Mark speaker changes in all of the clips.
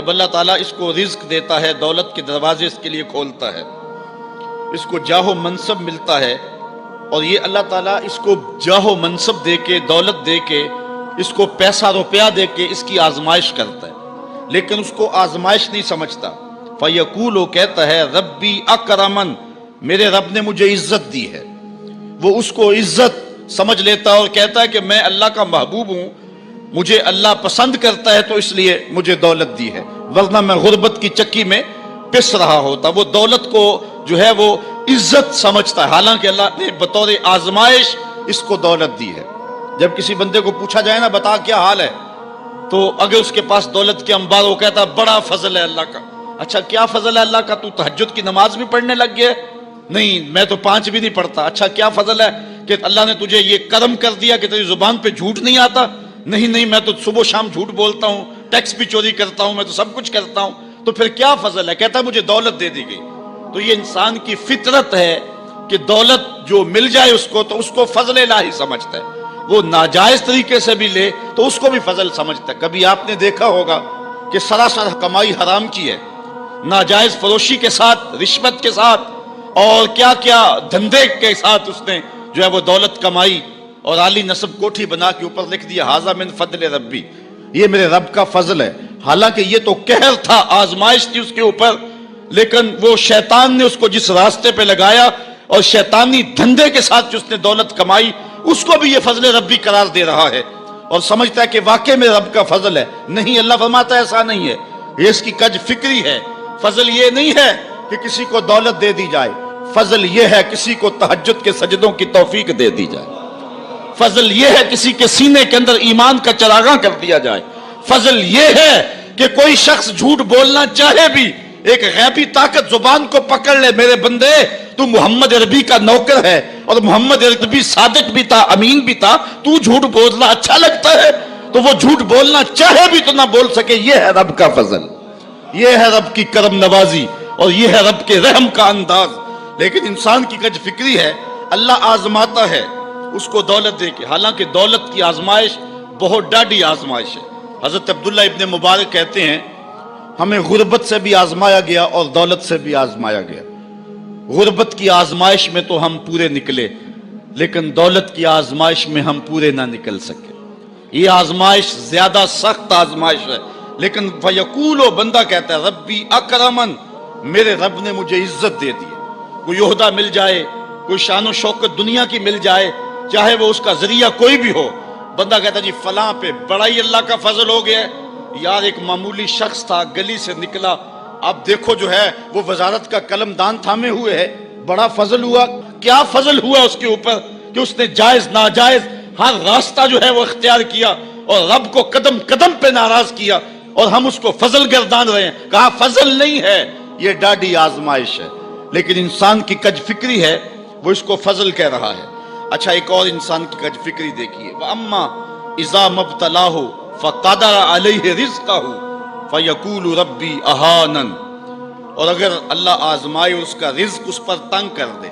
Speaker 1: جب اللہ تعالیٰ اس کو رزق دیتا ہے، دولت کے دروازے اس کے لیے کھولتا ہے، اس کو جاہ و منصب ملتا ہے، اور یہ اللہ تعالیٰ اس کو جاہ و منصب دے کے، دولت دے کے، اس کو پیسہ روپیہ دے کے اس کی آزمائش کرتا ہے، لیکن اس کو آزمائش نہیں سمجھتا۔ فَيَقُولُ، وہ کہتا ہے ربی اکرمن، میرے رب نے مجھے عزت دی ہے، وہ اس کو عزت سمجھ لیتا اور کہتا ہے کہ میں اللہ کا محبوب ہوں، مجھے اللہ پسند کرتا ہے تو اس لیے مجھے دولت دی ہے، ورنہ میں غربت کی چکی میں پس رہا ہوتا۔ وہ دولت کو جو ہے وہ عزت سمجھتا ہے، حالانکہ اللہ نے بطور آزمائش اس کو دولت دی ہے۔ جب کسی بندے کو پوچھا جائے نا بتا کیا حال ہے، تو اگر اس کے پاس دولت کے انبار، وہ کہتا بڑا فضل ہے اللہ کا۔ اچھا کیا فضل ہے اللہ کا؟ تو تہجد کی نماز بھی پڑھنے لگ گیا؟ نہیں، میں تو 5 بھی نہیں پڑھتا۔ اچھا کیا فضل ہے کہ اللہ نے تجھے یہ کرم کر دیا کہ تیری زبان پہ جھوٹ نہیں آتا؟ نہیں، میں تو صبح شام جھوٹ بولتا ہوں، ٹیکس بھی چوری کرتا ہوں، میں تو سب کچھ کرتا ہوں۔ تو پھر کیا فضل ہے؟ کہتا ہے مجھے دولت دے دی گئی۔ تو یہ انسان کی فطرت ہے کہ دولت جو مل جائے اس کو تو اس کو فضل الہی سمجھتا ہے، وہ ناجائز طریقے سے بھی لے تو اس کو بھی فضل سمجھتا ہے۔ کبھی آپ نے دیکھا ہوگا کہ سراسر کمائی حرام کی ہے، ناجائز فروشی کے ساتھ، رشوت کے ساتھ، اور کیا کیا دھندے کے ساتھ اس نے جو ہے وہ دولت کمائی، اور عالی نصب کوٹھی بنا کے اوپر لکھ دیا ھذا من فضل ربی، یہ میرے رب کا فضل ہے۔ حالانکہ یہ تو قہر تھا، آزمائش تھی اس کے اوپر، لیکن وہ شیطان نے اس کو جس راستے پہ لگایا اور شیطانی دھندے کے ساتھ جو اس نے دولت کمائی، اس کو بھی یہ فضل ربی قرار دے رہا ہے اور سمجھتا ہے کہ واقعی میں رب کا فضل ہے۔ نہیں، اللہ فرماتا ہے ایسا نہیں ہے، یہ اس کی کج فکری ہے۔ فضل یہ نہیں ہے کہ کسی کو دولت دے دی جائے، فضل یہ ہے کسی کو تہجد کے سجدوں کی توفیق دے دی جائے، فضل یہ ہے کسی کے سینے کے اندر ایمان کا چراغاں کر دیا جائے، فضل یہ ہے کہ کوئی شخص جھوٹ بولنا چاہے بھی ایک غیبی طاقت زبان کو پکڑ لے، میرے بندے تو محمد عربی کا نوکر ہے اور محمد عربی صادق بھی تھا، امین بھی تھا، تو جھوٹ بولنا اچھا لگتا ہے، تو وہ جھوٹ بولنا چاہے بھی تو نہ بول سکے۔ یہ ہے رب کا فضل، یہ ہے رب کی کرم نوازی، اور یہ ہے رب کے رحم کا انداز۔ لیکن انسان کی کج فکری ہے، اللہ آزماتا ہے اس کو دولت دے کے، حالانکہ دولت کی آزمائش بہت ڈاڈی آزمائش ہے۔ حضرت عبداللہ ابن مبارک کہتے ہیں ہمیں غربت سے بھی آزمایا گیا اور دولت سے بھی آزمایا گیا۔ غربت کی آزمائش میں تو ہم پورے نکلے، لیکن دولت کی آزمائش میں ہم پورے نہ نکل سکے۔ یہ آزمائش زیادہ سخت آزمائش ہے، لیکن فیقول، بندہ کہتا ہے ربی اکرمن، میرے رب نے مجھے عزت دے دی ہے۔ کوئی عہدہ مل جائے، کوئی شان و شوکت دنیا کی مل جائے، چاہے وہ اس کا ذریعہ کوئی بھی ہو، بندہ کہتا ہے جی فلاں پہ بڑا ہی اللہ کا فضل ہو گیا ہے۔ یار ایک معمولی شخص تھا، گلی سے نکلا، اب دیکھو جو ہے وہ وزارت کا قلم دان تھامے ہوئے ہے، بڑا فضل ہوا۔ کیا فضل ہوا اس کے اوپر کہ اس نے جائز ناجائز ہر راستہ جو ہے وہ اختیار کیا اور رب کو قدم قدم پہ ناراض کیا، اور ہم اس کو فضل گردان رہے ہیں۔ کہا فضل نہیں ہے، یہ ڈاڈی آزمائش ہے، لیکن انسان کی کج فکری ہے، وہ اس کو فضل کہہ رہا ہے۔ اچھا ایک اور انسان کی کج فکری دیکھیے، وَأَمَّا إِذَا مَبْتَلَاهُ فَقَدَرَ عَلَيْهِ رِزْقَهُ فَيَقُولُ رَبِّي أَهَانَنِ، اور اگر اللہ آزمائے اس کا رزق اس پر تنگ کر دے،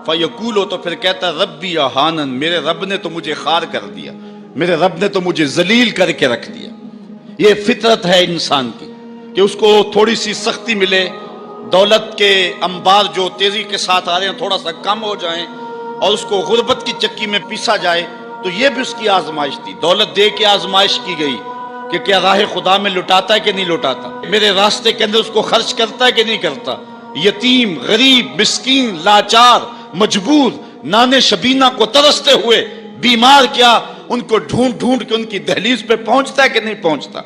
Speaker 1: فَيَقُولُ، تو پھر کہتا ہے رَبِّي أَهَانَنِ، میرے رب نے تو مجھے خوار کر دیا، میرے رب نے تو مجھے ذلیل کر کے رکھ دیا۔ یہ فطرت ہے انسان کی کہ اس کو تھوڑی سی سختی ملے، دولت کے انبار جو تیزی کے ساتھ آ رہے ہیں تھوڑا سا کم ہو جائیں، اور اس کو غربت کی چکی میں پیسا جائے، تو یہ بھی اس کی آزمائش تھی۔ دولت دے کے آزمائش کی گئی کہ کیا راہ خدا میں لٹاتا ہے کہ نہیں لٹاتا، میرے راستے کے اندر اس کو خرچ کرتا ہے کہ نہیں کرتا۔ یتیم، غریب، مسکین، لاچار، مجبور، نانے شبینہ کو ترستے ہوئے، بیمار، کیا ان کو ڈھونڈ ڈھونڈ کے ان کی دہلیز پہ پہنچتا ہے کہ نہیں پہنچتا۔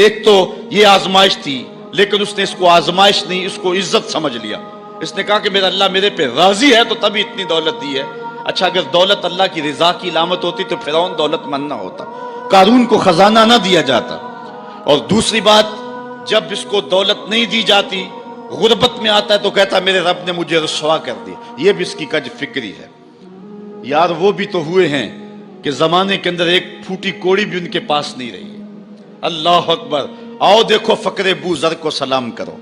Speaker 1: ایک تو یہ آزمائش تھی، لیکن اس نے اس کو آزمائش نہیں، اس کو عزت سمجھ لیا۔ اس نے کہا کہ میرا اللہ میرے پہ راضی ہے تو تبھی اتنی دولت دی ہے۔ اچھا اگر دولت اللہ کی رضا کی علامت ہوتی تو فرعون دولت مند نہ ہوتا، قارون کو خزانہ نہ دیا جاتا۔ اور دوسری بات، جب اس کو دولت نہیں دی جاتی، غربت میں آتا ہے تو کہتا ہے میرے رب نے مجھے رسوا کر دیا۔ یہ بھی اس کی کج فکری ہے۔ یار وہ بھی تو ہوئے ہیں کہ زمانے کے اندر ایک پھوٹی کوڑی بھی ان کے پاس نہیں رہی ہے۔ اللہ اکبر، آؤ دیکھو فقر بو ذر کو سلام کرو،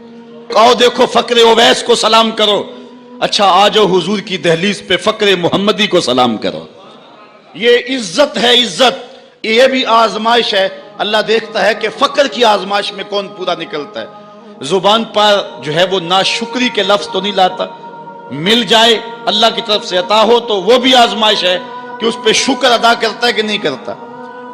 Speaker 1: آؤ دیکھو فقر اویس کو سلام کرو، اچھا آ جاؤ حضور کی دہلیز پہ فقر محمدی کو سلام کرو۔ یہ عزت ہے، عزت، یہ بھی آزمائش ہے۔ اللہ دیکھتا ہے کہ فقر کی آزمائش میں کون پورا نکلتا ہے۔ زبان پر جو ہے وہ ناشکری کے لفظ تو نہیں لاتا، مل جائے اللہ کی طرف سے عطا ہو تو وہ بھی آزمائش ہے کہ اس پہ شکر ادا کرتا ہے کہ نہیں کرتا،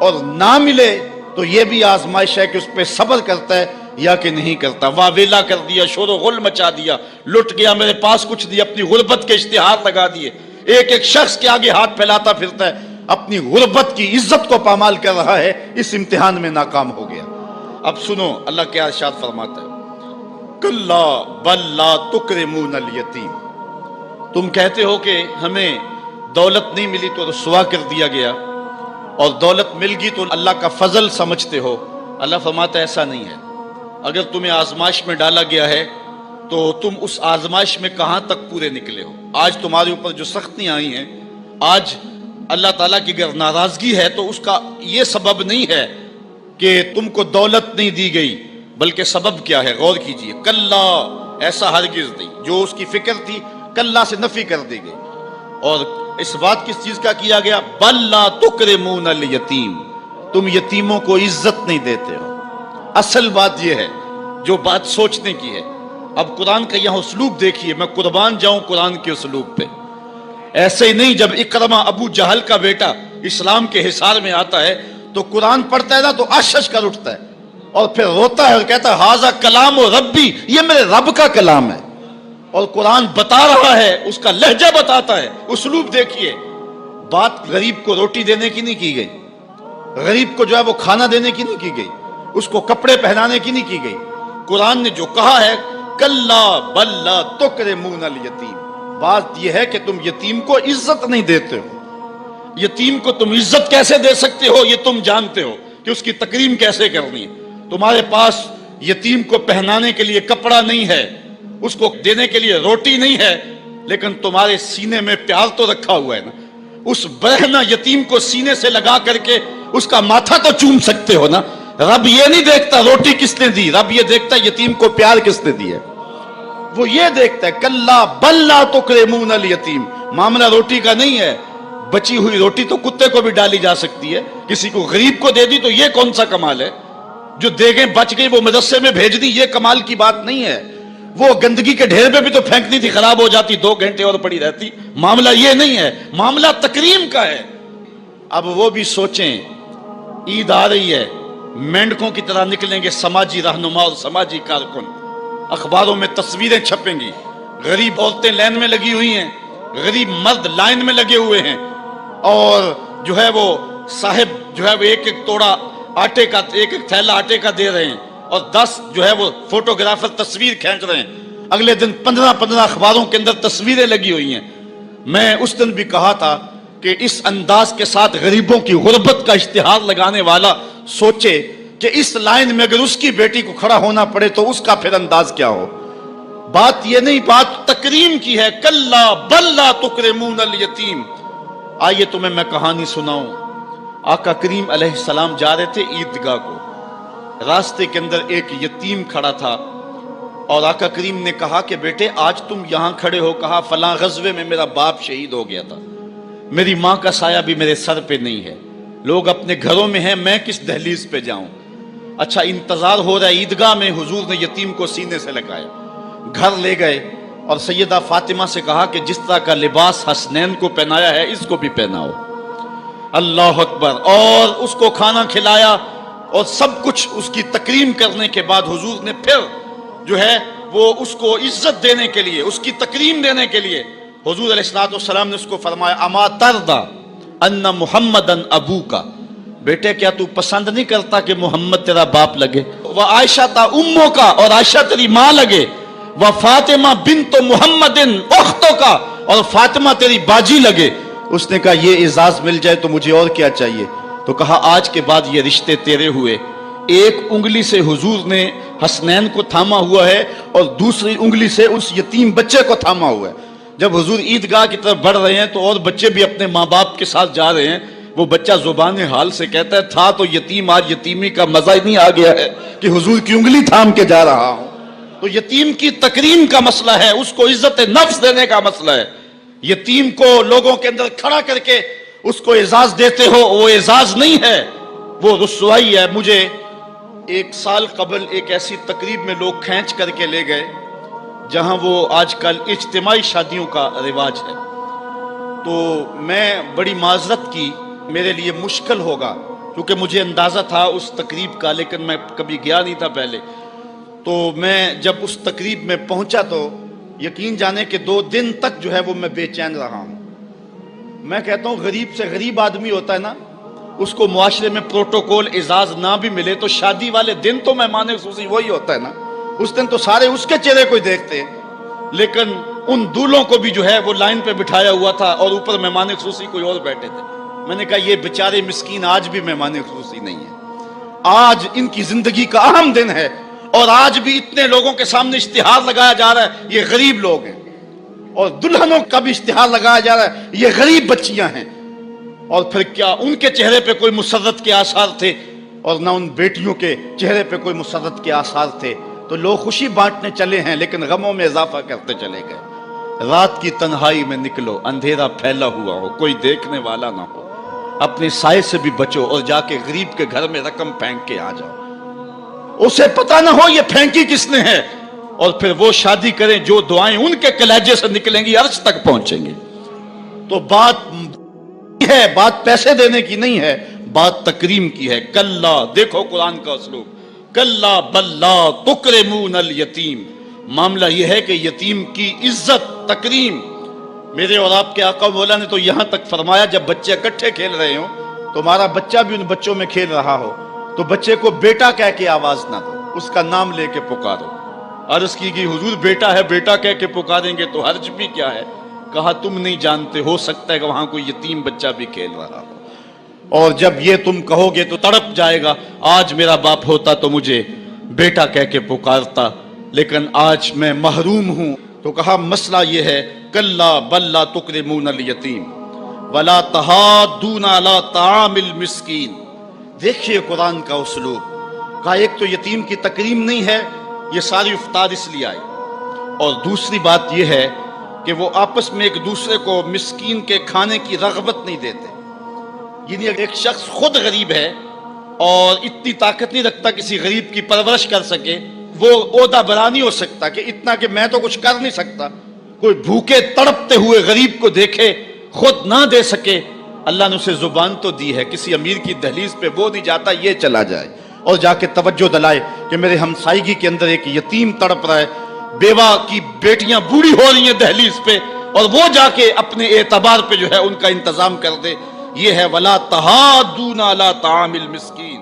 Speaker 1: اور نہ ملے تو یہ بھی آزمائش ہے کہ اس پہ صبر کرتا ہے یا کہ نہیں کرتا۔ واویلا کر دیا، شور و غل مچا دیا، لٹ گیا، میرے پاس کچھ دیا، اپنی غربت کے اشتہار لگا دیے، ایک ایک شخص کے آگے ہاتھ پھیلاتا پھرتا ہے، اپنی غربت کی عزت کو پامال کر رہا ہے، اس امتحان میں ناکام ہو گیا۔ اب سنو اللہ کیا ارشاد فرماتا ہے، کلا بل لا تکرمون الیتیم، تم کہتے ہو کہ ہمیں دولت نہیں ملی تو رسوا کر دیا گیا، اور دولت مل گئی تو اللہ کا فضل سمجھتے ہو۔ اللہ فرماتا ہے ایسا نہیں ہے، اگر تمہیں آزمائش میں ڈالا گیا ہے تو تم اس آزمائش میں کہاں تک پورے نکلے ہو۔ آج تمہارے اوپر جو سختیاں آئی ہیں، آج اللہ تعالیٰ کی اگر ناراضگی ہے تو اس کا یہ سبب نہیں ہے کہ تم کو دولت نہیں دی گئی، بلکہ سبب کیا ہے، غور کیجئے۔ کلا، ایسا ہرگز نہیں، جو اس کی فکر تھی کلا سے نفی کر دی گئی، اور اس بات کس چیز کا کیا گیا، بل لا تکرمون الیتیم، تم یتیموں کو عزت نہیں دیتے ہو۔ اصل بات یہ ہے جو بات سوچنے کی ہے۔ اب قرآن کا یہاں اسلوب دیکھیے، میں قربان جاؤں قرآن کے اسلوب پہ۔ ایسے ہی نہیں، جب اکرمہ ابو جہل کا بیٹا اسلام کے حصار میں آتا ہے تو قرآن پڑھتا ہے نا تو اشش کر اٹھتا ہے اور پھر روتا ہے اور کہتا ہے ہاذا کلام و ربی، یہ میرے رب کا کلام ہے، اور قرآن بتا رہا ہے، اس کا لہجہ بتاتا ہے۔ اسلوب دیکھیے، بات غریب کو روٹی دینے کی نہیں کی گئی، غریب کو جو ہے وہ کھانا دینے کی نہیں کی گئی، اس کو کپڑے پہنانے کی نہیں کی گئی۔ قرآن نے جو کہا ہے کلا بل لا تکرمون الیتیم، بات یہ ہے کہ تم یتیم کو عزت نہیں دیتے ہو۔ یتیم کو تم عزت کیسے دے سکتے ہو یہ تم جانتے ہو کہ اس کی تکریم کیسے کرنی ہے۔ تمہارے پاس یتیم کو پہنانے کے لیے کپڑا نہیں ہے، اس کو دینے کے لیے روٹی نہیں ہے، لیکن تمہارے سینے میں پیار تو رکھا ہوا ہے نا۔ اس برہنہ یتیم کو سینے سے لگا کر کے اس کا ماتھا تو چوم سکتے ہو نا۔ رب یہ نہیں دیکھتا روٹی کس نے دی، رب یہ دیکھتا یتیم کو پیار کس نے دی ہے، وہ یہ دیکھتا ہے۔ کلا بل لا تکرمون الیتیم، معاملہ روٹی کا نہیں ہے، بچی ہوئی روٹی تو کتے کو بھی ڈالی جا سکتی ہے، کسی کو غریب کو دے دی تو یہ کون سا کمال ہے؟ جو دیگیں بچ گئی وہ مدرسے میں بھیج دی، یہ کمال کی بات نہیں ہے۔ وہ گندگی کے ڈھیر پہ بھی تو پھینکنی تھی، خراب ہو جاتی، 2 گھنٹے اور پڑی رہتی۔ معاملہ یہ نہیں ہے، معاملہ تکریم کا ہے۔ اب وہ بھی سوچیں، عید آ رہی ہے، مینڈکوں کی طرح نکلیں گے سماجی رہنما اور سماجی کارکن، اخباروں میں تصویریں چھپیں گی، غریب عورتیں لائن میں لگی ہوئی ہیں، غریب مرد لائن میں لگے ہوئے ہیں، اور جو ہے وہ صاحب جو ہے وہ ایک ایک توڑا آٹے کا، ایک ایک تھیلا آٹے کا دے رہے ہیں، اور 10 جو ہے وہ فوٹوگرافر تصویر کھینچ رہے ہیں۔ اگلے دن 15 اخباروں کے اندر تصویریں لگی ہوئی ہیں۔ میں اس دن بھی کہا تھا کہ اس انداز کے ساتھ غریبوں کی غربت کا اشتہار لگانے والا سوچے کہ اس لائن میں اگر اس کی بیٹی کو کھڑا ہونا پڑے تو اس کا پھر انداز کیا ہو۔ بات یہ نہیں، بات تکریم کی ہے۔ کلا بل لا تکرمون الیتیم۔ آئیے تمہیں میں کہانی سناؤں۔ آقا کریم علیہ السلام جا رہے تھے عیدگاہ کو، راستے کے اندر ایک یتیم کھڑا تھا، اور آقا کریم نے کہا کہ بیٹے آج تم یہاں کھڑے ہو، کہا فلاں غزوے میں میرا باپ شہید ہو گیا تھا، میری ماں کا سایہ بھی میرے سر پہ نہیں ہے، لوگ اپنے گھروں میں ہیں، میں کس دہلیز پہ جاؤں۔ اچھا انتظار ہو رہا ہے عیدگاہ میں، حضور نے یتیم کو سینے سے لگایا، گھر لے گئے اور سیدہ فاطمہ سے کہا کہ جس طرح کا لباس حسنین کو پہنایا ہے اس کو بھی پہناؤ۔ اللہ اکبر۔ اور اس کو کھانا کھلایا اور سب کچھ اس کی تکریم کرنے کے بعد حضور نے پھر جو ہے وہ اس کو عزت دینے کے لیے، اس کی تکریم دینے کے لیے حضور علیہ الصلوۃ والسلام نے اس کو فرمایا اما ترضى ان محمدا ابوکا، بیٹے کیا تو پسند نہیں کرتا کہ محمد تیرا باپ لگے، وہ عائشہ تا امو کا، اور عائشہ تیری ماں لگے، وہ فاطمہ بنت محمد اختوں کا، اور فاطمہ تیری باجی لگے۔ اس نے کہا یہ اعزاز مل جائے تو مجھے اور کیا چاہیے؟ تو کہا آج کے بعد یہ رشتے تیرے ہوئے۔ ایک انگلی سے حضور نے حسنین کو تھاما ہوا ہے اور دوسری انگلی سے اس یتیم بچے کو تھاما ہوا ہے۔ جب حضور عیدگاہ کی طرف بڑھ رہے ہیں تو اور بچے بھی اپنے ماں باپ کے ساتھ جا رہے ہیں، وہ بچہ زبان حال سے کہتا ہے تھا تو یتیم، آج یتیمی کا مزہ ہی نہیں آ گیا ہے کہ حضور کی انگلی تھام کے جا رہا ہوں۔ تو یتیم کی تکریم کا مسئلہ ہے، اس کو عزت نفس دینے کا مسئلہ ہے۔ یتیم کو لوگوں کے اندر کھڑا کر کے اس کو اعزاز دیتے ہو، وہ اعزاز نہیں ہے، وہ رسوائی ہے۔ مجھے 1 سال قبل ایک ایسی تقریب میں لوگ کھینچ کر کے لے گئے جہاں وہ آج کل اجتماعی شادیوں کا رواج ہے، تو میں بڑی معذرت کی، میرے لیے مشکل ہوگا کیونکہ مجھے اندازہ تھا اس تقریب کا، لیکن میں کبھی گیا نہیں تھا پہلے۔ تو میں جب اس تقریب میں پہنچا تو یقین جانے کہ 2 دن تک جو ہے وہ میں بے چین رہا ہوں۔ میں کہتا ہوں غریب سے غریب آدمی ہوتا ہے نا، اس کو معاشرے میں پروٹوکول اعزاز نہ بھی ملے تو شادی والے دن تو مہمان خصوصی وہی ہوتا ہے نا، اس دن تو سارے اس کے چہرے کو دیکھتے ہیں۔ لیکن ان دولوں کو بھی جو ہے وہ لائن پہ بٹھایا ہوا تھا اور اوپر مہمان خصوصی کوئی اور بیٹھے تھے۔ میں نے کہا یہ بیچارے مسکین آج بھی مہمان خصوصی نہیں ہیں، آج ان کی زندگی کا اہم دن ہے اور آج بھی اتنے لوگوں کے سامنے اشتہار لگایا جا رہا ہے یہ غریب لوگ ہیں، اور دلہنوں کا بھی اشتہار لگایا جا رہا ہے یہ غریب بچیاں ہیں۔ اور پھر کیا ان کے چہرے پہ کوئی مسرت کے آثار تھے اور نہ ان بیٹیوں کے چہرے پہ کوئی مسرت کے آثار تھے؟ تو لوگ خوشی بانٹنے چلے ہیں لیکن غموں میں اضافہ کرتے چلے گئے۔ رات کی تنہائی میں نکلو، اندھیرا پھیلا ہوا ہو، کوئی دیکھنے والا نہ ہو، اپنے سائے سے بھی بچو اور جا کے غریب کے گھر میں رقم پھینک کے آ جاؤ، اسے پتہ نہ ہو یہ پھینکی کس نے ہے، اور پھر وہ شادی کریں جو دعائیں ان کے کلیجے سے نکلیں گی عرش تک پہنچیں گے۔ تو بات پیسے دینے کی نہیں ہے، بات تکریم کی ہے۔ کلا، دیکھو قرآن کا اسلوب، کلا بل لا تکرمون الیتیم، معاملہ یہ ہے کہ یتیم کی عزت تکریم۔ میرے اور آپ کے آقا مولا نے تو یہاں تک فرمایا جب بچے اکٹھے کھیل رہے ہوں، تمہارا بچہ بھی ان بچوں میں کھیل رہا ہو تو بچے کو بیٹا کہہ کے آواز نہ دو، اس کا نام لے کے پکارو۔ عرض کی گئی حضور بیٹا ہے، بیٹا کہہ کے پکاریں گے تو حرج بھی کیا ہے؟ کہا تم نہیں جانتے، ہو سکتا ہے کہ وہاں کوئی یتیم بچہ بھی کھیل رہا ہو، اور جب یہ تم کہو گے تو تڑپ جائے گا، آج میرا باپ ہوتا تو مجھے بیٹا کہہ کے پکارتا، لیکن آج میں محروم ہوں۔ تو کہا مسئلہ یہ ہے، کلا بل لا تکرمون الیتیم ولا تحاضون علی طعام المسکین۔ دیکھیے قرآن کا اسلوب، کہا ایک تو یتیم کی تکریم نہیں ہے، یہ ساری افطار اس لیے آئی، اور دوسری بات یہ ہے کہ وہ آپس میں ایک دوسرے کو مسکین کے کھانے کی رغبت نہیں دیتے۔ یعنی ایک شخص خود غریب ہے اور اتنی طاقت نہیں رکھتا کسی غریب کی پرورش کر سکے، وہ عہدہ برا نہیں ہو سکتا کہ اتنا کہ میں تو کچھ کر نہیں سکتا، کوئی بھوکے تڑپتے ہوئے غریب کو دیکھے خود نہ دے سکے۔ اللہ نے اسے زبان تو دی ہے، کسی امیر کی دہلیز پہ وہ نہیں جاتا یہ چلا جائے اور جا کے توجہ دلائے کہ میرے ہمسائیگی کے اندر ایک یتیم تڑپ رہا ہے، بیوہ کی بیٹیاں بوڑھی ہو رہی ہیں دہلیز پہ، اور وہ جا کے اپنے اعتبار پہ جو ہے ان کا انتظام کر دے۔ یہ ہے وَلَا تَحَاضُّونَ عَلَىٰ طَعَامِ الْمِسْكِينِ۔